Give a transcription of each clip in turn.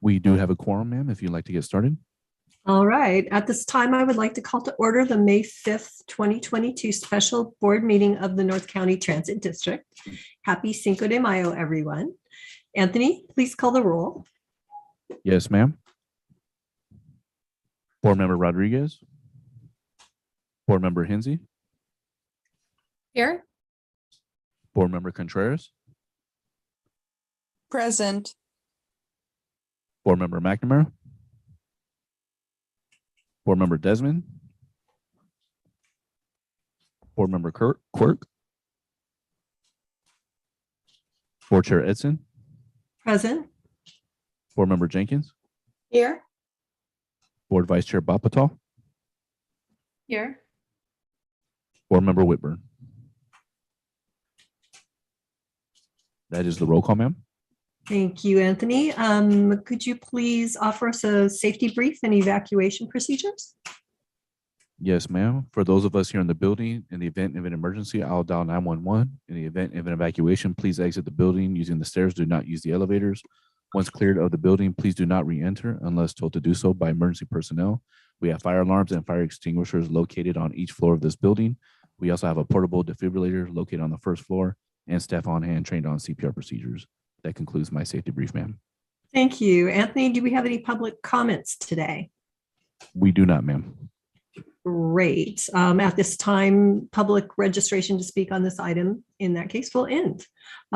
We do have a quorum, ma'am, if you'd like to get started. All right. At this time, I would like to call to order the May 5th, 2022 special board meeting of the North County Transit District. Happy Cinco de Mayo, everyone. Anthony, please call the roll. Yes, ma'am. Board Member Rodriguez. Board Member Hensey. Here. Board Member Contreras. Present. Board Member McNamara. Board Member Desmond. Board Member Quirk. Board Chair Edson. Present. Board Member Jenkins. Here. Board Vice Chair Bapatal. Here. Board Member Whitburn. That is the roll call, ma'am. Thank you, Anthony. Could you please offer us a safety brief and evacuation procedures? Yes, ma'am. For those of us here in the building, in the event of an emergency, I'll dial 911. In the event of an evacuation, please exit the building using the stairs. Do not use the elevators. Once cleared of the building, please do not re-enter unless told to do so by emergency personnel. We have fire alarms and fire extinguishers located on each floor of this building. We also have a portable defibrillator located on the first floor and staff on hand trained on CPR procedures. That concludes my safety brief, ma'am. Thank you. Anthony, do we have any public comments today? We do not, ma'am. Great. At this time, public registration to speak on this item, in that case, will end.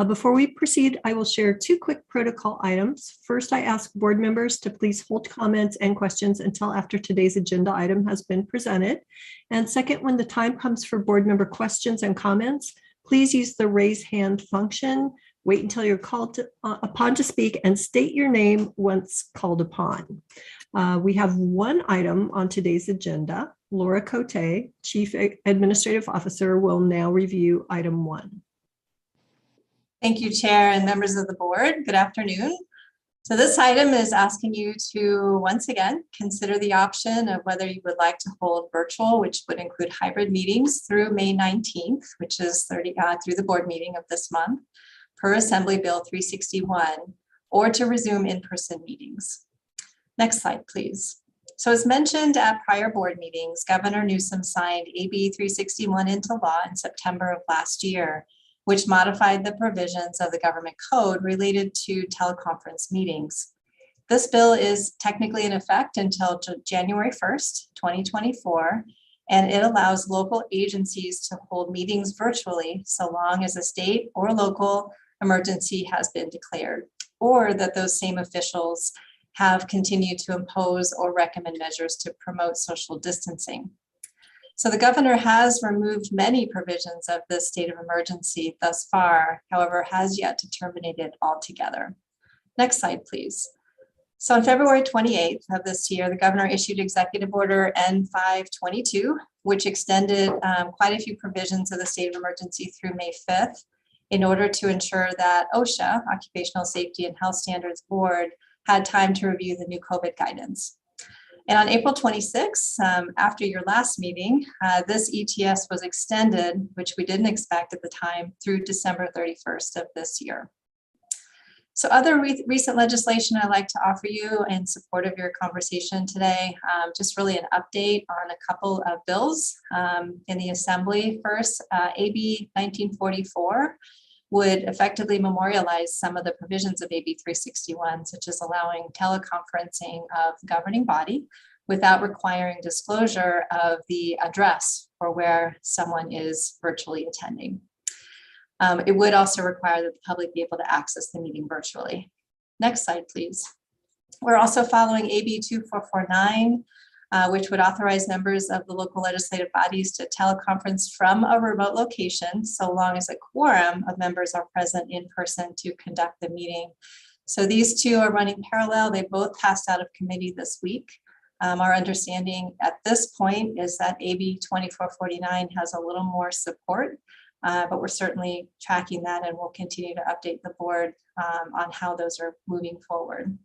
Before we proceed, I will share two quick protocol items. First, I ask board members to please hold comments and questions until after today's agenda item has been presented. And second, when the time comes for board member questions and comments, please use the raise hand function. Wait until you're called upon to speak and state your name once called upon. We have one item on today's agenda. Laura Cote, Chief Administrative Officer, will now review item 1. Thank you, Chair and members of the board. Good afternoon. So this item is asking you to once again consider the option of whether you would like to hold virtual, which would include hybrid meetings through May 19th, which is through the board meeting of this month, per Assembly Bill 361, or to resume in-person meetings. Next slide, please. So as mentioned at prior board meetings, Governor Newsom signed AB 361 into law in September of last year, which modified the provisions of the government code related to teleconference meetings. This bill is technically in effect until January 1st, 2024, and it allows local agencies to hold meetings virtually so long as a state or local emergency has been declared, or that those same officials have continued to impose or recommend measures to promote social distancing. So the governor has removed many provisions of the state of emergency thus far, however, has yet to terminate it altogether. Next slide, please. So on February 28th of this year, the governor issued Executive Order N522, which extended quite a few provisions of the state of emergency through May 5th in order to ensure that OSHA, Occupational Safety and Health Standards Board, had time to review the new COVID guidance. And on April 26th, after your last meeting, this ETS was extended, which we didn't expect at the time, through December 31st of this year. So other recent legislation I'd like to offer you in support of your conversation today, just really an update on a couple of bills in the Assembly. First, AB 1944 would effectively memorialize some of the provisions of AB 361, such as allowing teleconferencing of the governing body without requiring disclosure of the address for where someone is virtually attending. It would also require that the public be able to access the meeting virtually. Next slide, please. We're also following AB 2449, which would authorize members of the local legislative bodies to teleconference from a remote location, so long as a quorum of members are present in person to conduct the meeting. So these two are running parallel. They both passed out of committee this week. Our understanding at this point is that AB 2449 has a little more support, but we're certainly tracking that and we'll continue to update the board on how those are moving forward.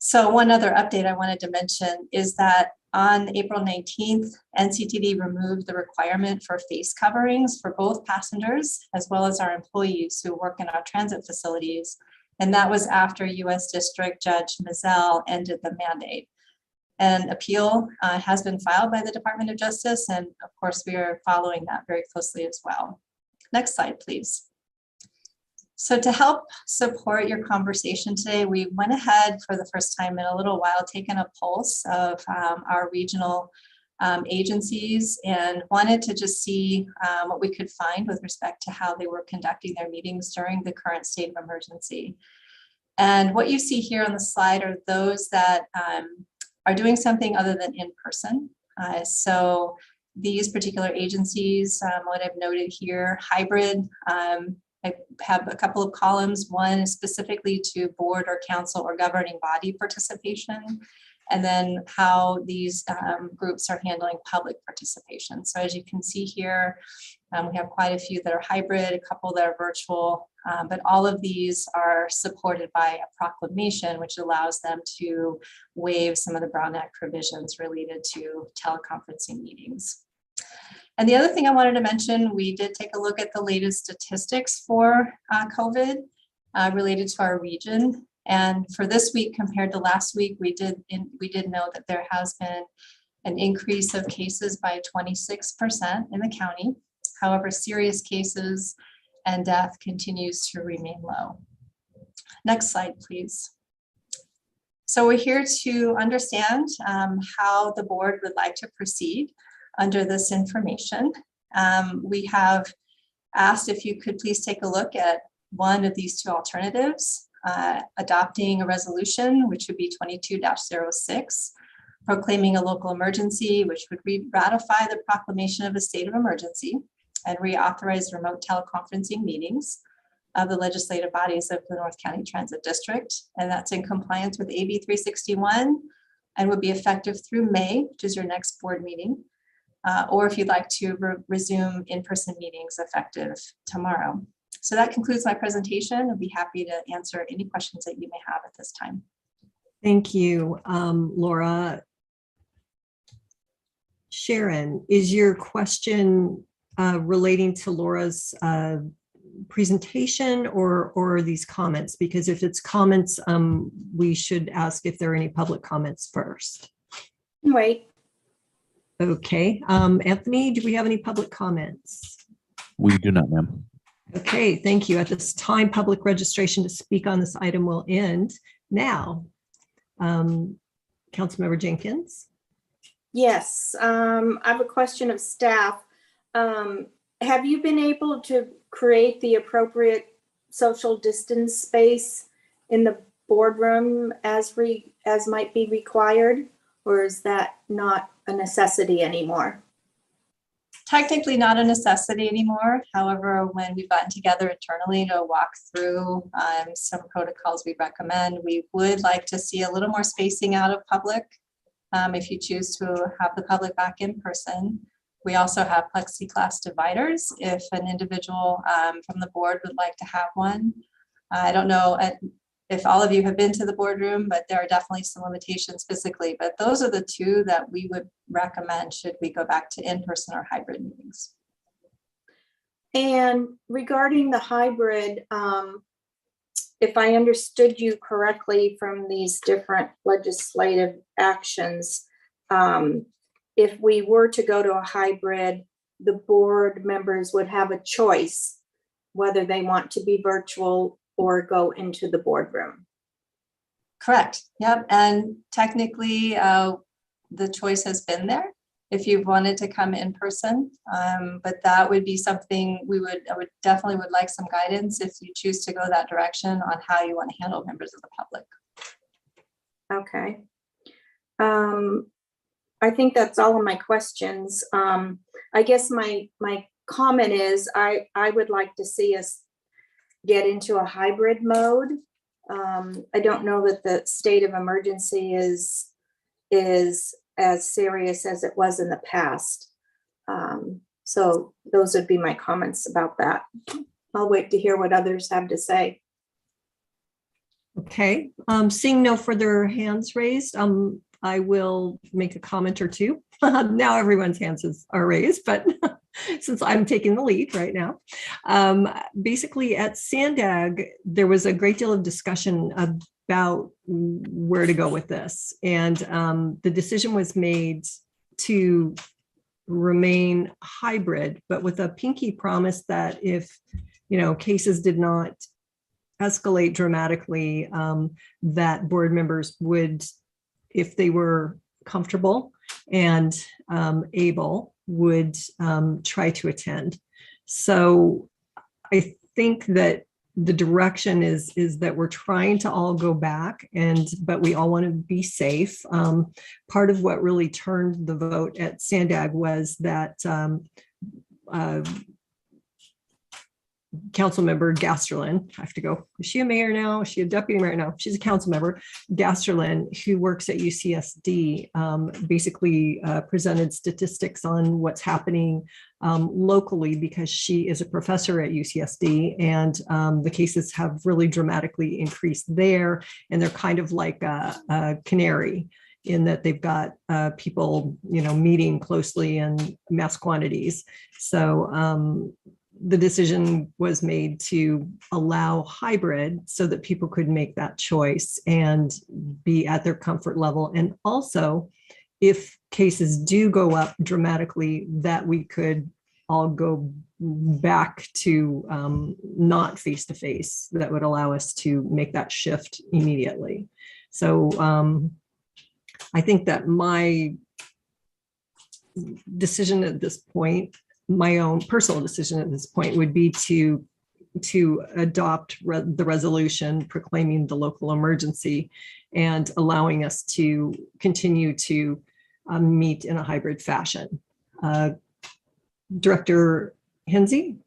So one other update I wanted to mention is that on April 19th, NCTD removed the requirement for face coverings for both passengers as well as our employees who work in our transit facilities And that was after U.S. District Judge Mizell ended the mandate. An appeal has been filed by the Department of Justice, and of course, we are following that very closely as well. Next slide, please. So to help support your conversation today, we went ahead for the first time in a little while, taking a pulse of our regional agencies and wanted to just see what we could find with respect to how they were conducting their meetings during the current state of emergency. And what you see here on the slide are those that are doing something other than in person. So these particular agencies, what I've noted here, hybrid, I have a couple of columns, one specifically to board or council or governing body participation, and then how these groups are handling public participation. So as you can see here, we have quite a few that are hybrid, a couple that are virtual, but all of these are supported by a proclamation, which allows them to waive some of the Brown Act provisions related to teleconferencing meetings. And the other thing I wanted to mention, we did take a look at the latest statistics for COVID related to our region. And for this week compared to last week, we did know that there has been an increase of cases by 26% in the county. However, serious cases and death continues to remain low. Next slide, please. So we're here to understand how the board would like to proceed under this information. We have asked if you could please take a look at one of these two alternatives, adopting a resolution, which would be 22-06, proclaiming a local emergency, which would ratify the proclamation of a state of emergency and reauthorize remote teleconferencing meetings of the legislative bodies of the North County Transit District. And that's in compliance with AB 361 and would be effective through May, which is your next board meeting. Or if you'd like to resume in-person meetings effective tomorrow. So that concludes my presentation. I'd be happy to answer any questions that you may have at this time. Thank you, Laura. Sharon, is your question relating to Laura's presentation or these comments? Because if it's comments, we should ask if there are any public comments first. Wait. Okay, Anthony, do we have any public comments? We do not, ma'am. Okay, thank you. At this time, public registration to speak on this item will end. Now, Councilmember Jenkins. Yes, I have a question of staff. Have you been able to create the appropriate social distance space in the boardroom as might be required, or is that not a necessity anymore? Technically not a necessity anymore. However, when we've gotten together internally to walk through some protocols we recommend, we would like to see a little more spacing out of public if you choose to have the public back in person. We also have plexiglass dividers if an individual from the board would like to have one. I don't know if all of you have been to the boardroom, but there are definitely some limitations physically. But those are the two that we would recommend should we go back to in-person or hybrid meetings. And regarding the hybrid, if I understood you correctly from these different legislative actions, if we were to go to a hybrid, the board members would have a choice whether they want to be virtual or go into the boardroom. Correct. Yep. And technically, the choice has been there if you wanted to come in person. But that would be something I would definitely like some guidance if you choose to go that direction on how you want to handle members of the public. Okay. I think that's all of my questions. I guess my comment is I would like to see us get into a hybrid mode. I don't know that the state of emergency is as serious as it was in the past. So those would be my comments about that. I'll wait to hear what others have to say. Okay, seeing no further hands raised, I will make a comment or two. Now everyone's hands are raised, but since I'm taking the lead right now. Basically, at Sandag, there was a great deal of discussion about where to go with this. And the decision was made to remain hybrid, but with a pinky promise that if, cases did not escalate dramatically, that board members would, if they were comfortable and able, would try to attend. So I think that the direction is that we're trying to all go back, but we all want to be safe. Part of what really turned the vote at Sandag was that council member Gasterlin, I have to go, is she a mayor now? Is she a deputy mayor now? She's a council member. Gasterlin, who works at UCSD, basically presented statistics on what's happening locally, because she is a professor at UCSD, and the cases have really dramatically increased there. And they're kind of like a canary in that they've got people, meeting closely in mass quantities. So the decision was made to allow hybrid so that people could make that choice and be at their comfort level. And also, if cases do go up dramatically, that we could all go back to not face-to-face. That would allow us to make that shift immediately. So I think that my decision at this point, my own personal decision at this point, would be to adopt the resolution proclaiming the local emergency and allowing us to continue to meet in a hybrid fashion. Director Hensey?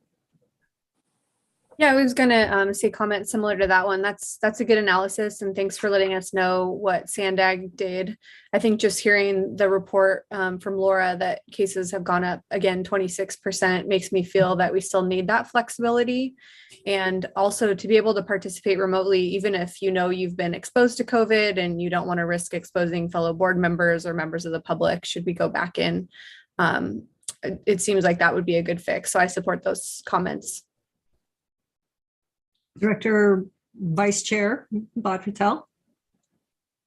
Yeah, I was going to say comment similar to that one. That's a good analysis, and thanks for letting us know what Sandag did. I think just hearing the report from Laura that cases have gone up again 26% makes me feel that we still need that flexibility, and also to be able to participate remotely, even if you've been exposed to COVID and you don't want to risk exposing fellow board members or members of the public should we go back in. It seems like that would be a good fix. So I support those comments. Director Vice Chair Bob Patel.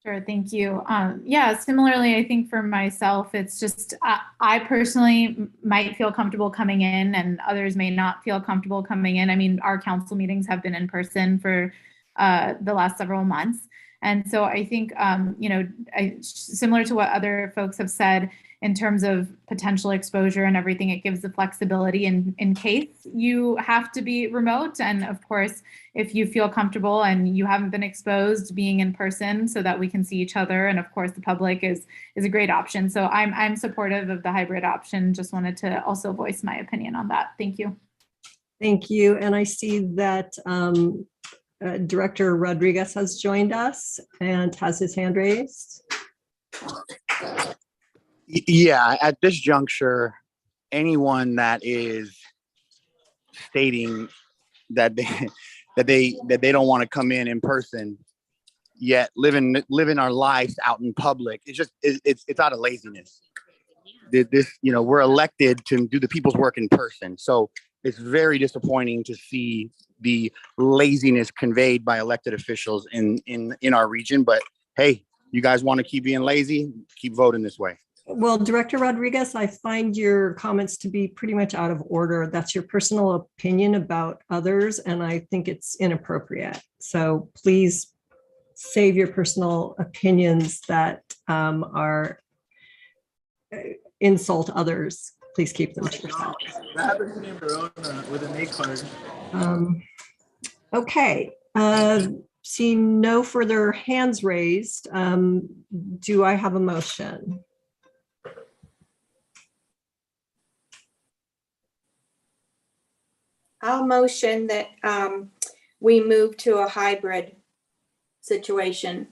Sure, thank you. Yeah, similarly, I think for myself, it's just I personally might feel comfortable coming in and others may not feel comfortable coming in. I mean, our council meetings have been in person for the last several months. And so I think, similar to what other folks have said, in terms of potential exposure and everything, it gives the flexibility in case you have to be remote. And of course, if you feel comfortable and you haven't been exposed, being in person so that we can see each other. And of course, the public is a great option. So I'm supportive of the hybrid option. Just wanted to also voice my opinion on that. Thank you. Thank you. And I see that Director Rodriguez has joined us and has his hand raised. Yeah, at this juncture, anyone that is stating that they don't want to come in person, yet living our lives out in public, it's out of laziness. We're elected to do the people's work in person, so it's very disappointing to see the laziness conveyed by elected officials in our region. But hey, you guys want to keep being lazy? Keep voting this way. Well, Director Rodriguez, I find your comments to be pretty much out of order. That's your personal opinion about others, and I think it's inappropriate. So please save your personal opinions that are insult others. Please keep them to yourself. That happened to me with an A card. Okay. Seeing no further hands raised, do I have a motion? I'll motion that we move to a hybrid situation.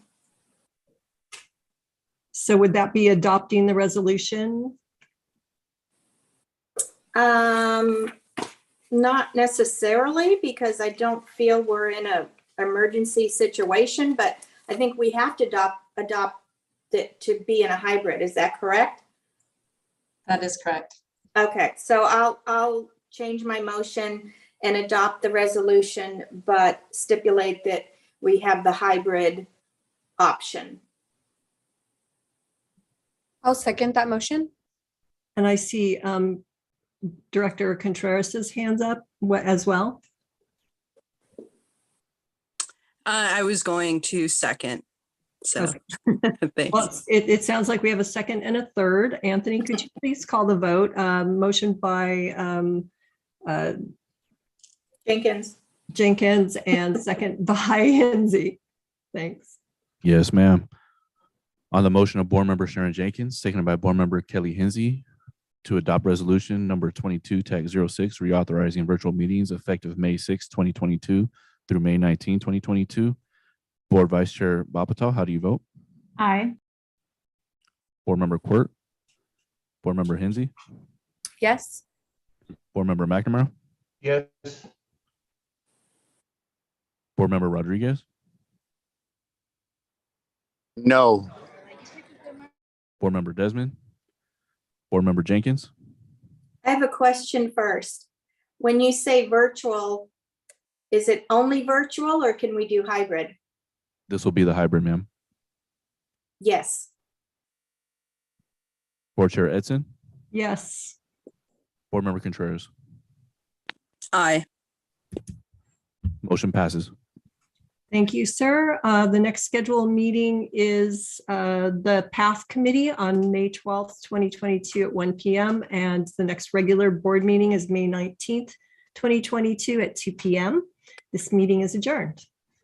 So would that be adopting the resolution? Not necessarily, because I don't feel we're in a emergency situation, but I think we have to adopt it to be in a hybrid. Is that correct? That is correct. Okay, so I'll change my motion and adopt the resolution, but stipulate that we have the hybrid option. I'll second that motion. And I see Director Contreras's hands up as well. I was going to second. So Okay. thanks. Well, it sounds like we have a second and a third. Anthony, could you please call the vote? Motion by Jenkins and second by Hensy. Thanks. Yes, ma'am. On the motion of Board Member Sharon Jenkins, seconded by Board Member Kelly Hensy, to adopt resolution number 22-06, reauthorizing virtual meetings effective May 6, 2022 through May 19, 2022. Board Vice Chair Bapatal, how do you vote? Aye. Board Member Quirt? Board Member Hensy? Yes. Board Member McNamara? Yes. Board Member Rodriguez? No. Board Member Desmond? Board Member Jenkins? I have a question first. When you say virtual, is it only virtual or can we do hybrid? This will be the hybrid, ma'am. Yes. Board Chair Edson? Yes. Board Member Contreras? Aye. Motion passes. Thank you, sir. The next scheduled meeting is the PATH Committee on May 12th, 2022 at 1 p.m. And the next regular board meeting is May 19th, 2022 at 2 p.m. This meeting is adjourned.